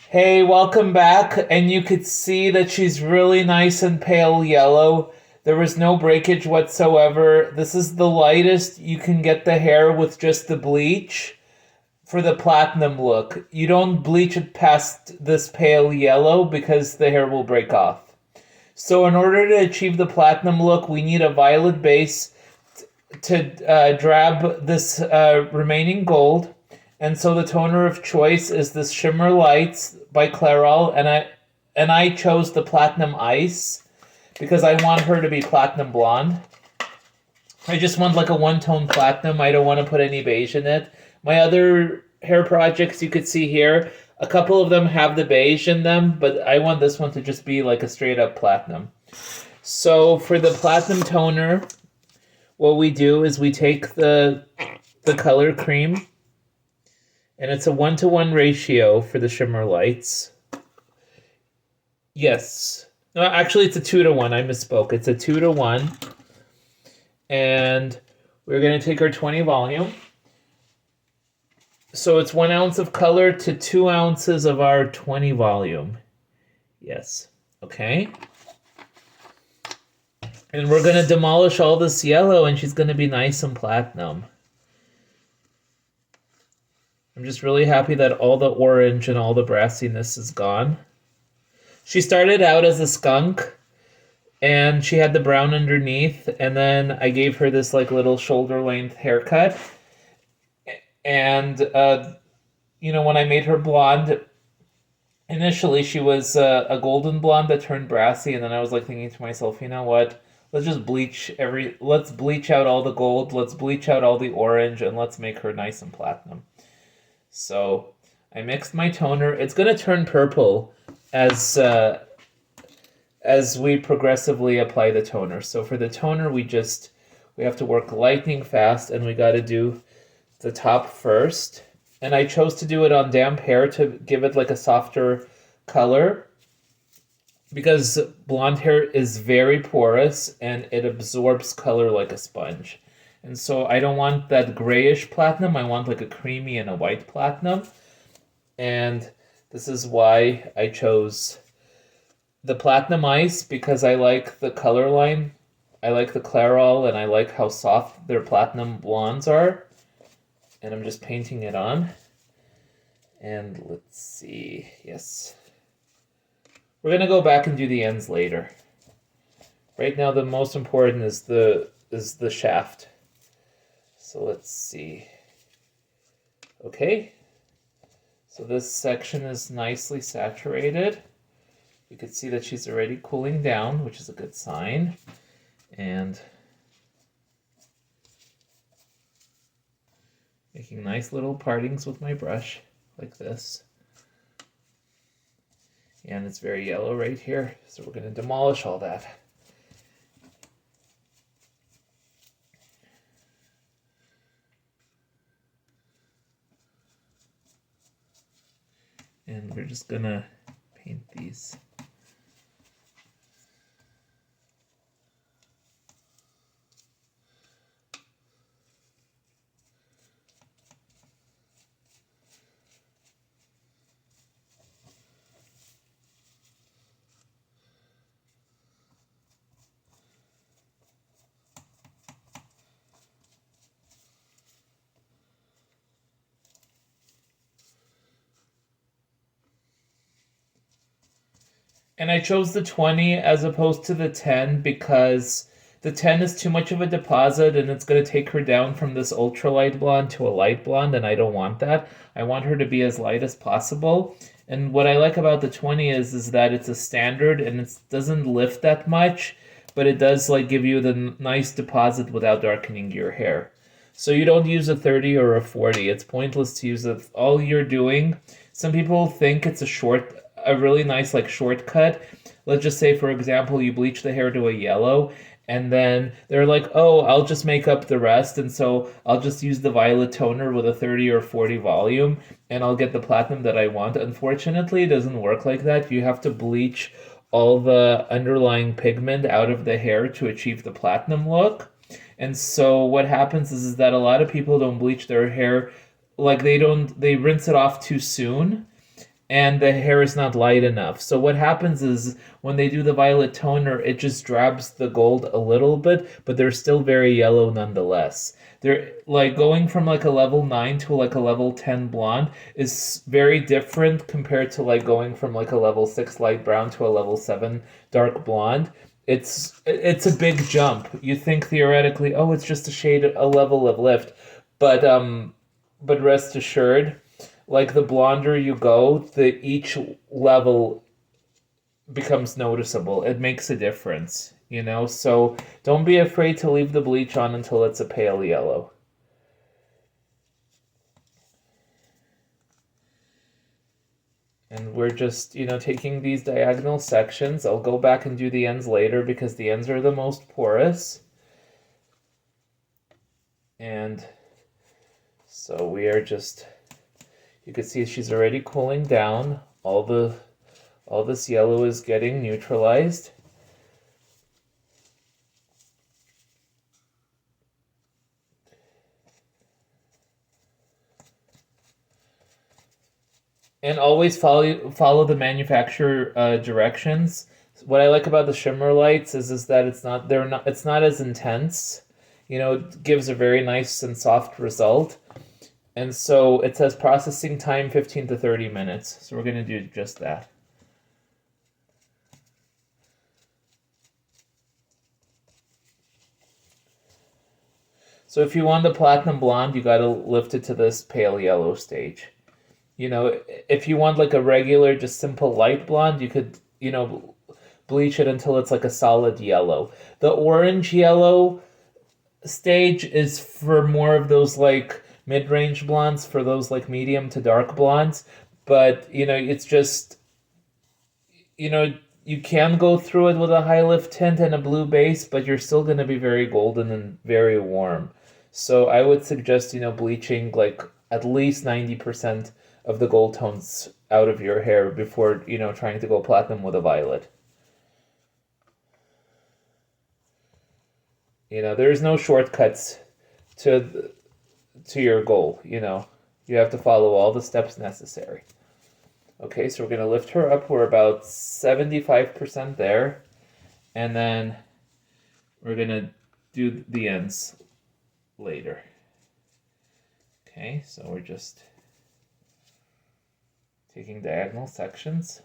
Hey, welcome back. And you could see that she's really nice and pale yellow. There was no breakage whatsoever. This is the lightest you can get the hair with just the bleach for the platinum look. You don't bleach it past this pale yellow because the hair will break off. So, in order to achieve the platinum look, we need a violet base to drab this remaining gold. And so the toner of choice is this Shimmer Lights by Clairol, and I chose the Platinum Ice because I want her to be platinum blonde. I just want like a one-tone platinum. I don't want to put any beige in it. My other hair projects you could see here, a couple of them have the beige in them, but I want this one to just be like a straight up platinum. So for the platinum toner, what we do is we take the color cream, and it's a 1-to-1 ratio for the Shimmer Lights. Yes. No, actually, it's a 2-to-1. I misspoke. It's a 2-to-1. And we're going to take our 20 volume. So it's 1 ounce of color to 2 ounces of our 20 volume. Yes. Okay. And we're going to demolish all this yellow, and she's going to be nice and platinum. I'm just really happy that all the orange and all the brassiness is gone. She started out as a skunk, and she had the brown underneath, and then I gave her this like little shoulder length haircut. And when I made her blonde, initially she was a golden blonde that turned brassy, and then I was like thinking to myself, you know what? Let's bleach out all the gold, let's bleach out all the orange, and let's make her nice and platinum. So I mixed my toner. It's gonna turn purple as we progressively apply the toner. So for the toner, we have to work lightning fast, and we got to do the top first. And I chose to do it on damp hair to give it like a softer color, because blonde hair is very porous and it absorbs color like a sponge. And so I don't want that grayish platinum. I want like a creamy and a white platinum. And this is why I chose the Platinum Ice, because I like the color line. I like the Clairol, and I like how soft their platinum blondes are. And I'm just painting it on. And let's see. Yes. We're going to go back and do the ends later. Right now the most important is the shaft. So let's see. Okay. So this section is nicely saturated. You can see that she's already cooling down, which is a good sign. And making nice little partings with my brush, like this. And it's very yellow right here, so we're going to demolish all that. And we're just going to paint these. And I chose the 20 as opposed to the 10 because the 10 is too much of a deposit, and it's going to take her down from this ultralight blonde to a light blonde, and I don't want that. I want her to be as light as possible. And what I like about the 20 is that it's a standard, and it doesn't lift that much, but it does like give you the nice deposit without darkening your hair. So you don't use a 30 or a 40. It's pointless to use it. All you're doing, some people think it's a really nice like shortcut. Let's just say, for example, you bleach the hair to a yellow, and then they're like, oh, I'll just make up the rest, and so I'll just use the violet toner with a 30 or 40 volume, and I'll get the platinum that I want. Unfortunately, it doesn't work like that. You have to bleach all the underlying pigment out of the hair to achieve the platinum look. And so what happens is that a lot of people don't bleach their hair, like they rinse it off too soon, and the hair is not light enough. So what happens is when they do the violet toner, it just drabs the gold a little bit, but they're still very yellow nonetheless. They're like going from like a level 9 to like a level 10 blonde is very different compared to like going from like a level 6 light brown to a level 7 dark blonde. It's a big jump. You think theoretically, oh, it's just a shade, a level of lift, but rest assured, like the blonder you go, the each level becomes noticeable. It makes a difference, you know? So don't be afraid to leave the bleach on until it's a pale yellow. And we're just, taking these diagonal sections. I'll go back and do the ends later because the ends are the most porous. And so we are just, you can see she's already cooling down. All this yellow is getting neutralized. And always follow the manufacturer directions. What I like about the shimmer lights is that it's not as intense. It gives a very nice and soft result. And so it says processing time 15 to 30 minutes. So we're going to do just that. So if you want the platinum blonde, you got to lift it to this pale yellow stage. If you want like a regular, just simple light blonde, you could, bleach it until it's like a solid yellow. The orange yellow stage is for more of those like mid-range blondes, for those like medium to dark blondes. But, it's just, you know, you can go through it with a high lift tint and a blue base, but you're still going to be very golden and very warm. So I would suggest, bleaching like at least 90% of the gold tones out of your hair before, trying to go platinum with a violet. There's no shortcuts to your goal, You have to follow all the steps necessary. Okay, so we're going to lift her up. We're about 75% there. And then we're going to do the ends later. Okay, so we're just taking diagonal sections.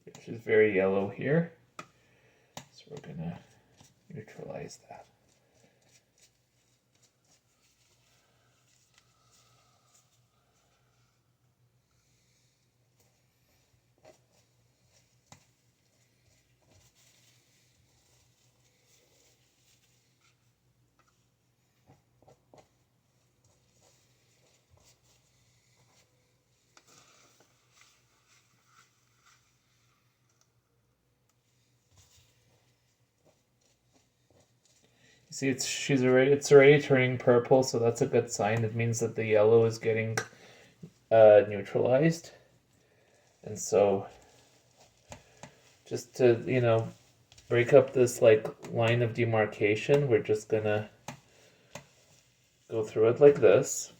Which is very yellow here. So we're going to neutralize that. See, it's already turning purple, so that's a good sign. It means that the yellow is getting neutralized. And so just to, break up this like line of demarcation, we're just gonna go through it like this.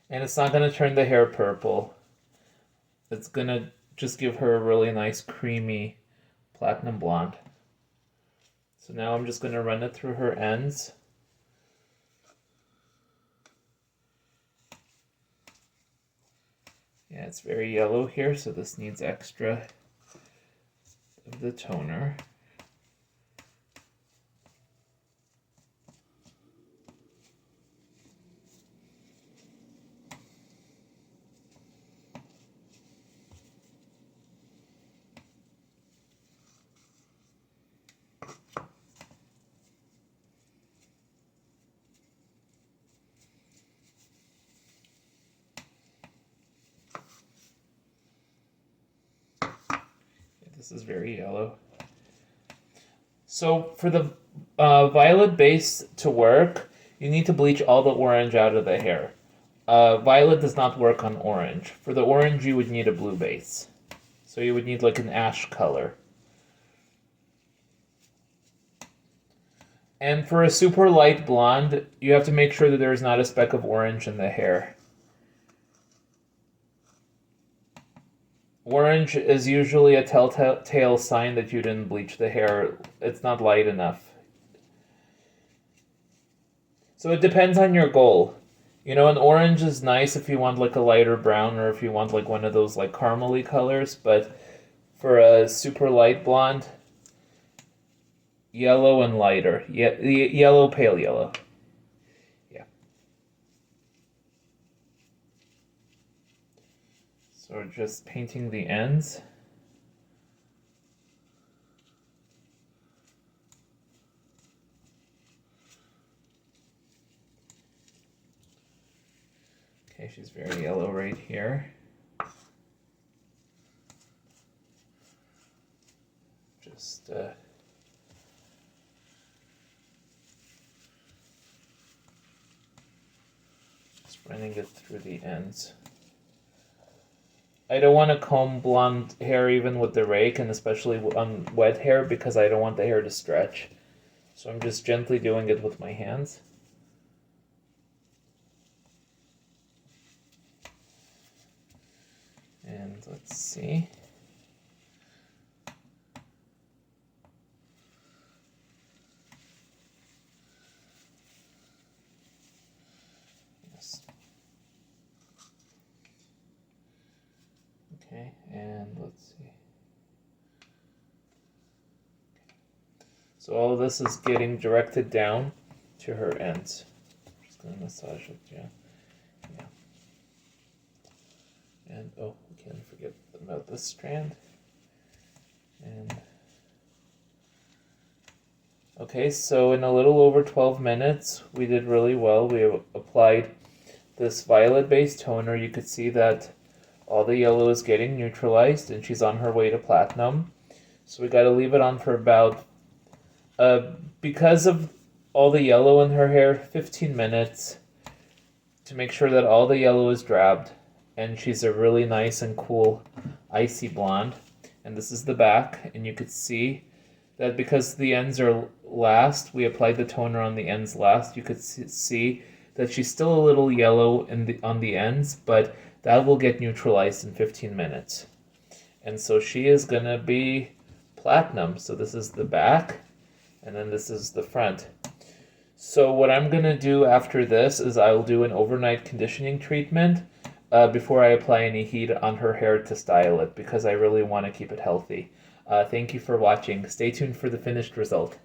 And it's not gonna turn the hair purple. It's gonna just give her a really nice creamy platinum blonde. So now I'm just gonna run it through her ends. Yeah, it's very yellow here, so this needs extra of the toner. This is very yellow. So for the violet base to work, you need to bleach all the orange out of the hair. Violet does not work on orange. For the orange, you would need a blue base. So you would need like an ash color. And for a super light blonde, you have to make sure that there is not a speck of orange in the hair. Orange is usually a telltale sign that you didn't bleach the hair. It's not light enough. So it depends on your goal. You know, an orange is nice if you want like a lighter brown or if you want like one of those like caramely colors, but for a super light blonde, yellow and lighter. Yellow, pale yellow. Yeah. So we're just painting the ends. Okay, she's very yellow right here. Just running it through the ends. I don't want to comb blonde hair even with the rake, and especially on wet hair, because I don't want the hair to stretch. So I'm just gently doing it with my hands. And let's see. Okay, and let's see. So all of this is getting directed down to her ends. I'm just going to massage it, yeah. And, oh, we can't forget about this strand. And, okay, so in a little over 12 minutes, we did really well. We applied this violet-based toner. You could see that all the yellow is getting neutralized, and she's on her way to platinum. So we got to leave it on for about, because of all the yellow in her hair, 15 minutes to make sure that all the yellow is drabbed. And she's a really nice and cool icy blonde. And this is the back, and you could see that because the ends are last, we applied the toner on the ends last. You could see that she's still a little yellow on the ends, but that will get neutralized in 15 minutes. And so she is going to be platinum. So this is the back, and then this is the front. So what I'm going to do after this is I'll do an overnight conditioning treatment before I apply any heat on her hair to style it, because I really want to keep it healthy. Thank you for watching. Stay tuned for the finished result.